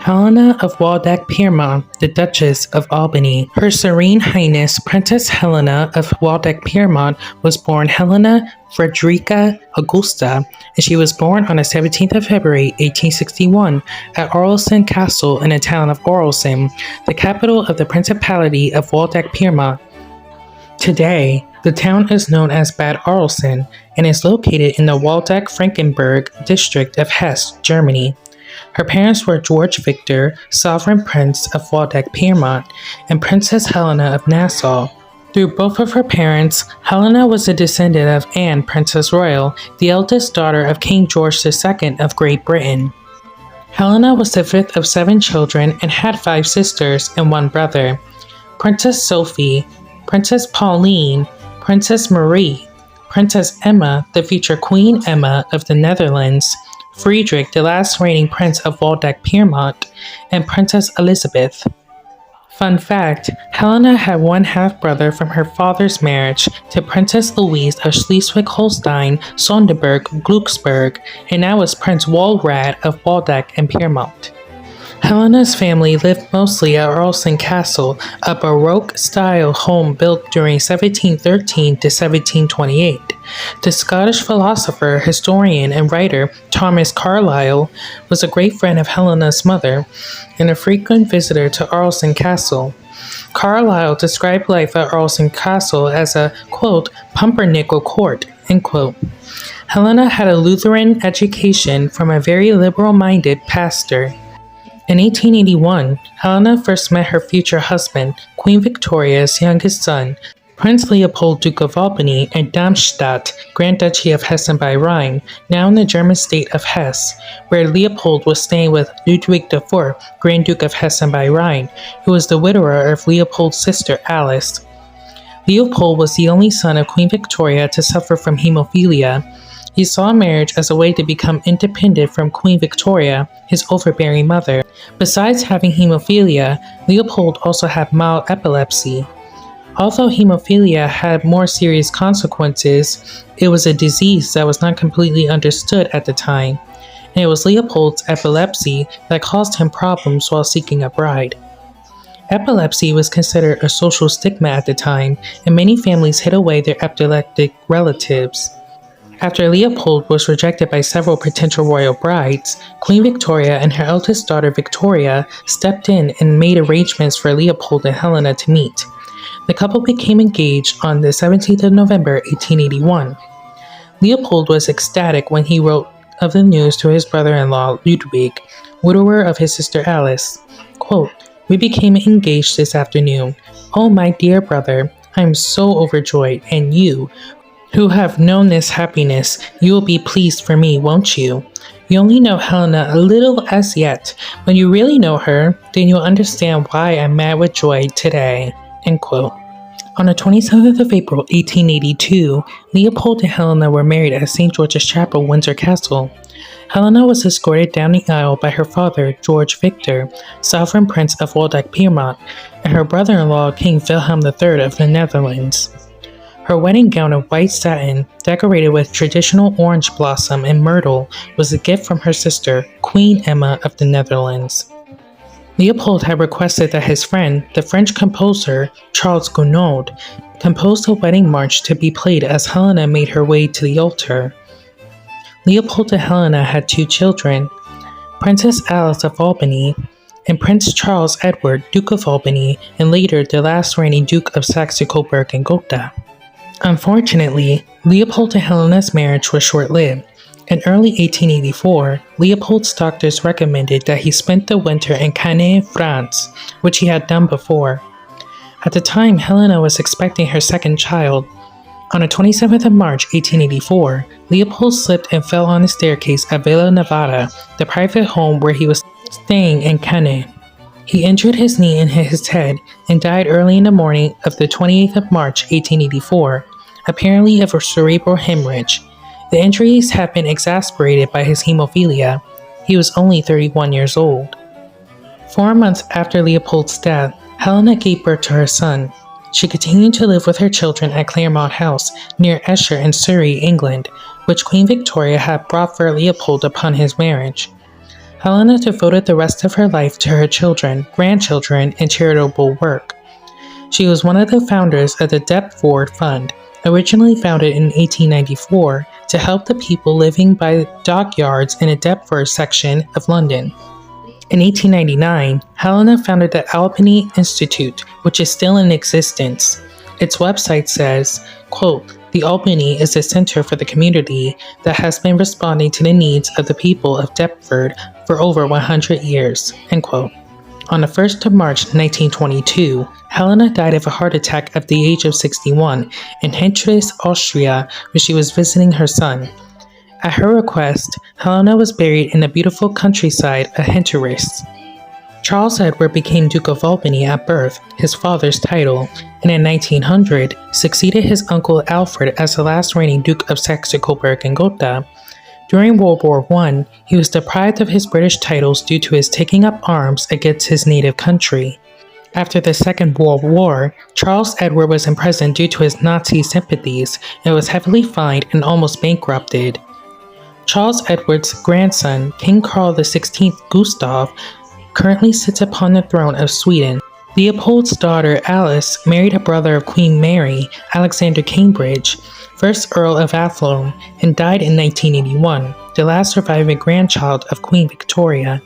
Helena of Waldeck-Pyrmont, the Duchess of Albany. Her Serene Highness Princess Helena of Waldeck-Pyrmont was born Helena Frederica Augusta, and she was born on the 17th of February 1861 at Arleston Castle in the town of Arleston, the capital of the Principality of Waldeck-Pyrmont. Today, the town is known as Bad Arleston and is located in the Waldeck-Frankenberg district of Hesse, Germany. Her parents were George Victor, Sovereign Prince of Waldeck-Pyrmont, and Princess Helena of Nassau. Through both of her parents, Helena was a descendant of Anne, Princess Royal, the eldest daughter of King George II of Great Britain. Helena was the fifth of 7 children and had 5 sisters and 1 brother: Princess Sophie, Princess Pauline, Princess Marie, Princess Emma, the future Queen Emma of the Netherlands, Friedrich, the last reigning Prince of Waldeck-Pyrmont, and Princess Elizabeth. Fun fact, Helena had 1 half-brother from her father's marriage to Princess Louise of Schleswig-Holstein, Sonderburg, Glücksburg, and now was Prince Walrad of Waldeck and Pyrmont. Helena's family lived mostly at Arleston Castle, a Baroque-style home built during 1713 to 1728. The Scottish philosopher, historian, and writer Thomas Carlyle was a great friend of Helena's mother and a frequent visitor to Arleston Castle. Carlyle described life at Arleston Castle as a, quote, pumpernickel court, end quote. Helena had a Lutheran education from a very liberal-minded pastor. In 1881, Helena first met her future husband, Queen Victoria's youngest son, Prince Leopold, Duke of Albany, and Darmstadt, Grand Duchy of Hessen by Rhine, now in the German state of Hesse, where Leopold was staying with Ludwig IV, Grand Duke of Hessen by Rhine, who was the widower of Leopold's sister Alice. Leopold was the only son of Queen Victoria to suffer from hemophilia. He saw marriage as a way to become independent from Queen Victoria, his overbearing mother. Besides having hemophilia, Leopold also had mild epilepsy. Although hemophilia had more serious consequences, it was a disease that was not completely understood at the time, and it was Leopold's epilepsy that caused him problems while seeking a bride. Epilepsy was considered a social stigma at the time, and many families hid away their epileptic relatives. After Leopold was rejected by several potential royal brides, Queen Victoria and her eldest daughter Victoria stepped in and made arrangements for Leopold and Helena to meet. The couple became engaged on the 17th of November, 1881. Leopold was ecstatic when he wrote of the news to his brother-in-law Ludwig, widower of his sister Alice. Quote, "We became engaged this afternoon. Oh, my dear brother, I am so overjoyed, and you, who have known this happiness, you will be pleased for me, won't you? You only know Helena a little as yet. When you really know her, then you'll understand why I'm mad with joy today." End quote. On the 27th of April, 1882, Leopold and Helena were married at St. George's Chapel, Windsor Castle. Helena was escorted down the aisle by her father, George Victor, Sovereign Prince of Waldeck-Pyrmont, and her brother-in-law, King Wilhelm III of the Netherlands. Her wedding gown of white satin, decorated with traditional orange blossom and myrtle, was a gift from her sister, Queen Emma of the Netherlands. Leopold had requested that his friend, the French composer Charles Gounod, compose a wedding march to be played as Helena made her way to the altar. Leopold and Helena had 2 children, Princess Alice of Albany and Prince Charles Edward, Duke of Albany, and later the last reigning Duke of Saxe-Coburg and Gotha. Unfortunately, Leopold and Helena's marriage was short-lived. In early 1884, Leopold's doctors recommended that he spend the winter in Cannes, France, which he had done before. At the time, Helena was expecting her second child. On the 27th of March, 1884, Leopold slipped and fell on the staircase at Villa Nevada, the private home where he was staying in Cannes. He injured his knee and hit his head and died early in the morning of the 28th of March, 1884, apparently of a cerebral hemorrhage. The injuries had been exacerbated by his hemophilia. He was only 31 years old. 4 months after Leopold's death, Helena gave birth to her son. She continued to live with her children at Claremont House, near Esher in Surrey, England, which Queen Victoria had brought for Leopold upon his marriage. Helena devoted the rest of her life to her children, grandchildren, and charitable work. She was one of the founders of the Deptford Fund, originally founded in 1894 to help the people living by dockyards in the Deptford section of London. In 1899, Helena founded the Albany Institute, which is still in existence. Its website says, quote, "The Albany is a center for the community that has been responding to the needs of the people of Deptford for over 100 years." End quote. On the 1st of March 1922, Helena died of a heart attack at the age of 61 in Hentges, Austria, where she was visiting her son. At her request, Helena was buried in the beautiful countryside of Hentges. Charles Edward became Duke of Albany at birth, his father's title, and in 1900 succeeded his uncle Alfred as the last reigning Duke of Saxe-Coburg and Gotha. During World War I, he was deprived of his British titles due to his taking up arms against his native country. After the Second World War, Charles Edward was imprisoned due to his Nazi sympathies and was heavily fined and almost bankrupted. Charles Edward's grandson, King Carl XVI Gustav, currently sits upon the throne of Sweden. Leopold's daughter Alice married a brother of Queen Mary, Alexander Cambridge, 1st Earl of Athlone, and died in 1981, the last surviving grandchild of Queen Victoria.